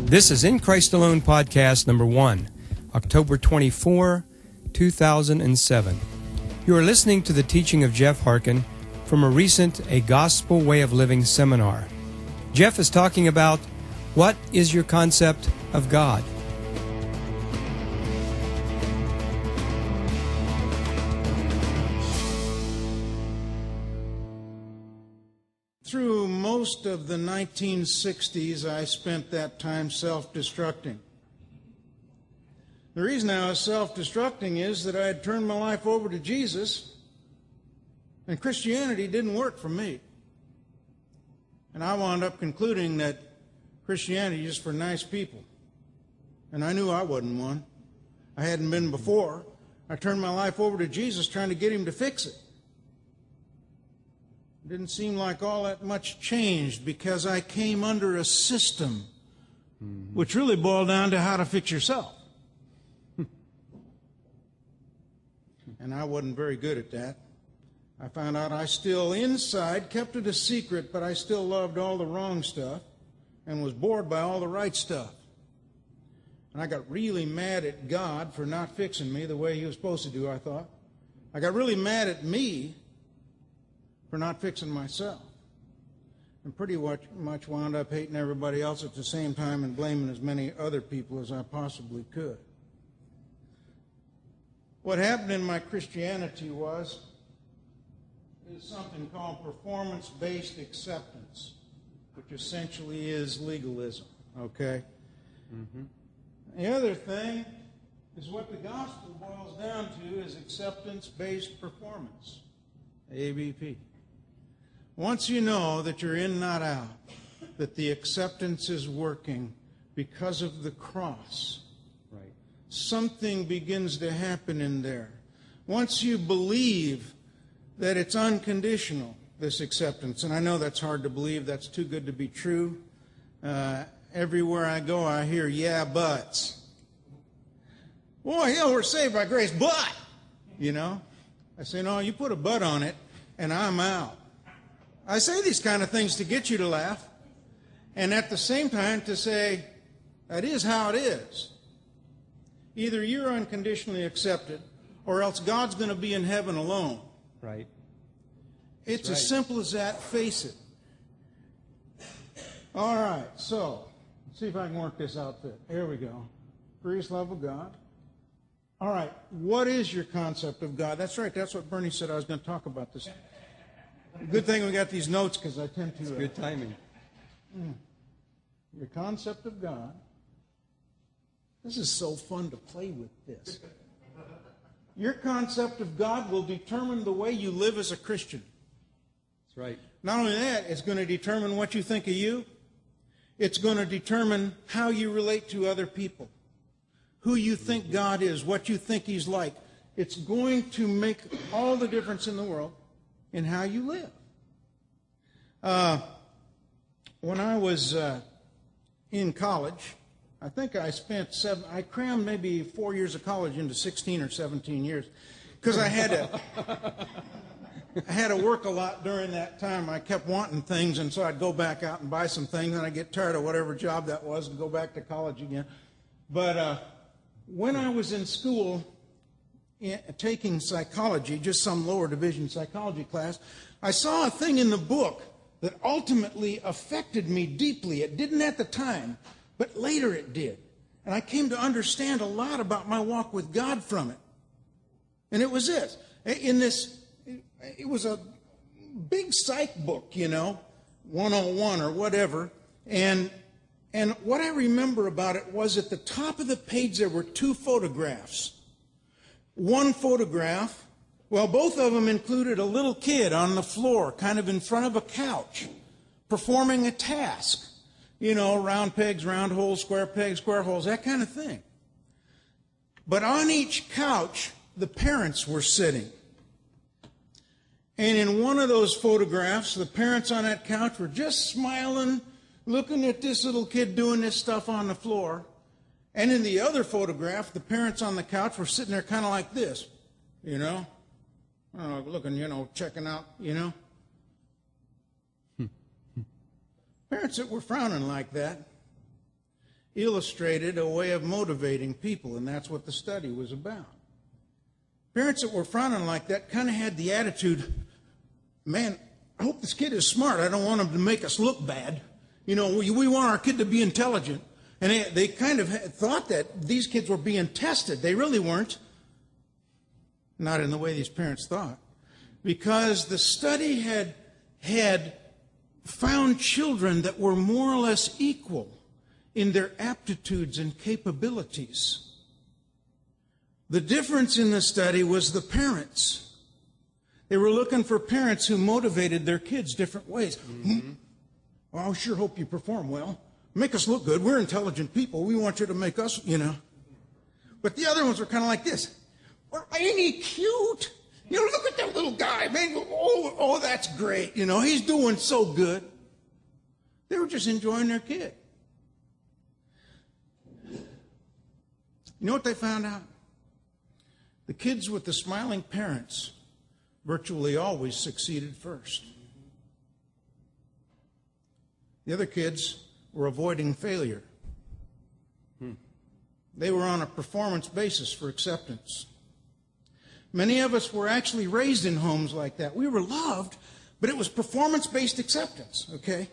This is In Christ Alone podcast number 1, October 24, 2007. You are listening to the teaching of Jeff Harkin from a recent A Gospel Way of Living seminar. Jeff is talking about what is your concept of God? Through most of the 1960s, I spent that time self-destructing. The reason I was self-destructing is that I had turned my life over to Jesus, and Christianity didn't work for me. And I wound up concluding that Christianity is for nice people. And I knew I wasn't one. I hadn't been before. I turned my life over to Jesus trying to get him to fix it. It didn't seem like all that much changed because I came under a system which really boiled down to how to fix yourself. And I wasn't very good at that. I found out I still inside kept it a secret, but I still loved all the wrong stuff and was bored by all the right stuff. And I got really mad at God for not fixing me the way he was supposed to do, I thought. I got really mad at me for not fixing myself. And pretty much wound up hating everybody else at the same time and blaming as many other people as I possibly could. What happened in my Christianity is something called performance-based acceptance, which essentially is legalism, okay? The other thing is what the gospel boils down to is acceptance-based performance, ABP. Once you know that you're in, not out, that the acceptance is working because of the cross, right, something begins to happen in there. Once you believe that it's unconditional, this acceptance, and I know that's hard to believe, that's too good to be true. Everywhere I go, I hear, yeah, buts. Boy, we're saved by grace, but, I say, no, you put a but on it, and I'm out. I say these kind of things to get you to laugh, and at the same time to say, that is how it is. Either you're unconditionally accepted, or else God's going to be in heaven alone. Right. It's as simple as that. Face it. All right, so let's see if I can work this outfit. Here we go. Greatest love of God. All right, what is your concept of God? That's right, that's what Bernie said I was going to talk about this. Good thing we got these notes because I tend to... It's good timing. Your concept of God. This is so fun to play with this. Your concept of God will determine the way you live as a Christian. That's right. Not only that, it's going to determine what you think of you. It's going to determine how you relate to other people. Who you think God is, what you think he's like. It's going to make all the difference in the world in how you live. When I was in college, I think I crammed maybe 4 years of college into 16 or 17 years because I had to work a lot during that time. I kept wanting things, and so I'd go back out and buy some things, and I'd get tired of whatever job that was and go back to college again. But when I was in school taking psychology, just some lower division psychology class, I saw a thing in the book that ultimately affected me deeply. It didn't at the time, but later it did. And I came to understand a lot about my walk with God from it. And it was this. It was a big psych book, 101 or whatever. And what I remember about it was at the top of the page there were two photographs. One photograph, both of them included a little kid on the floor, kind of in front of a couch, performing a task. Round pegs, round holes, square pegs, square holes, that kind of thing. But on each couch, the parents were sitting. And in one of those photographs, the parents on that couch were just smiling, looking at this little kid doing this stuff on the floor. And in the other photograph, the parents on the couch were sitting there kind of like this, looking, checking out, Parents that were frowning like that. illustrated a way of motivating people, and that's what the study was about. Parents that were frowning like that kind of had the attitude, man, I hope this kid is smart. I don't want him to make us look bad. You know, we want our kid to be intelligent. And they kind of thought that these kids were being tested. They really weren't. Not in the way these parents thought. Because the study had found children that were more or less equal in their aptitudes and capabilities. The difference in the study was the parents. They were looking for parents who motivated their kids different ways. Mm-hmm. Well, I sure hope you perform well. Make us look good. We're intelligent people. We want you to make us, you know. But the other ones were kind of like this. Well, ain't he cute? You know, look at that little guy, man. Oh, that's great. You know, he's doing so good. They were just enjoying their kid. You know what they found out? The kids with the smiling parents virtually always succeeded first. The other kids were avoiding failure. They were on a performance basis for acceptance. Many of us were actually raised in homes like that. We were loved, but it was performance-based acceptance, okay?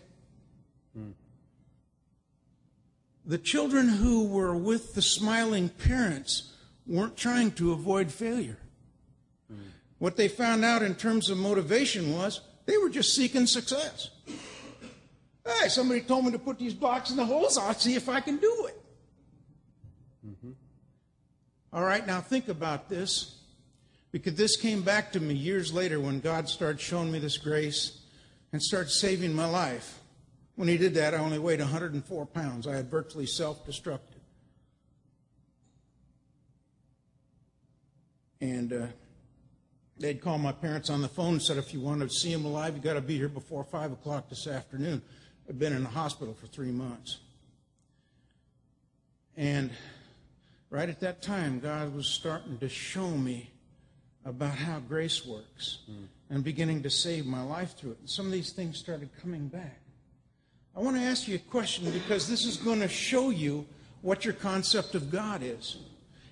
The children who were with the smiling parents weren't trying to avoid failure. What they found out in terms of motivation was they were just seeking success. Hey, somebody told me to put these blocks in the holes. I'll see if I can do it. Mm-hmm. All right, now think about this, because this came back to me years later when God started showing me this grace and started saving my life. When he did that, I only weighed 104 pounds. I had virtually self-destructed. And they'd call my parents on the phone and said, if you want to see him alive, you got to be here before 5 o'clock this afternoon. I've been in the hospital for 3 months. And right at that time, God was starting to show me about how grace works and beginning to save my life through it. And some of these things started coming back. I want to ask you a question, because this is going to show you what your concept of God is.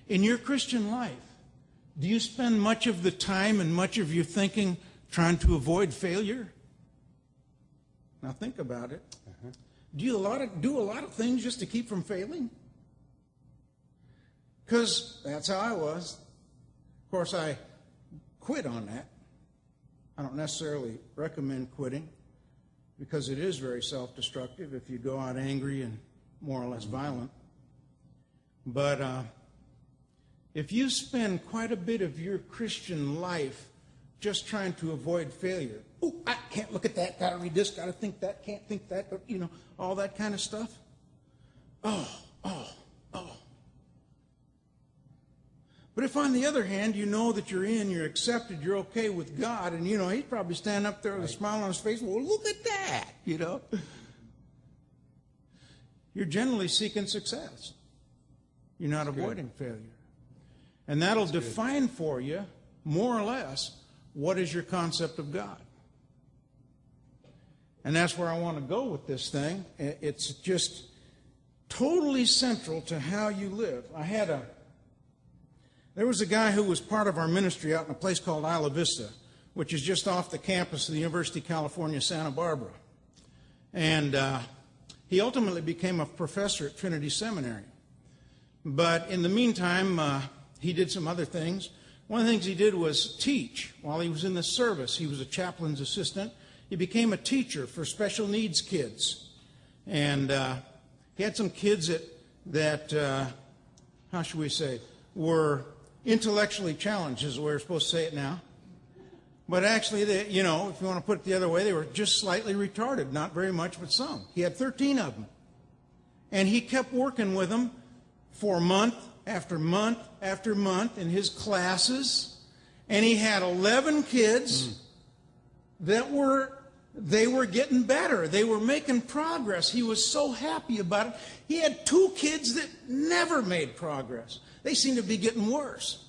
In your Christian life, do you spend much of the time and much of your thinking trying to avoid failure? Now think about it. Do you do a lot of things just to keep from failing? Because that's how I was. Of course, I quit on that. I don't necessarily recommend quitting, because it is very self-destructive if you go out angry and more or less violent. But if you spend quite a bit of your Christian life just trying to avoid failure, oh, I can't look at that, got to read this, got to think that, can't think that, you know, all that kind of stuff. Oh. But if on the other hand, you know that you're accepted, you're okay with God, and you know, he's probably standing up there with a smile on his face, well, look at that, you know. You're generally seeking success. You're not avoiding failure. And that'll define for you, more or less, what is your concept of God. And that's where I want to go with this thing. It's just totally central to how you live. There was a guy who was part of our ministry out in a place called Isla Vista, which is just off the campus of the University of California, Santa Barbara. And he ultimately became a professor at Trinity Seminary. But in the meantime, he did some other things. One of the things he did was teach. While he was in the service, he was a chaplain's assistant. He became a teacher for special needs kids. And he had some kids that how should we say, were intellectually challenged, is the way we're supposed to say it now. But actually, they, you know, if you want to put it the other way, they were just slightly retarded, not very much, but some. He had 13 of them. And he kept working with them for month after month after month in his classes. And he had 11 kids that they were getting better. They were making progress. He was so happy about it. He had 2 kids that never made progress. They seemed to be getting worse.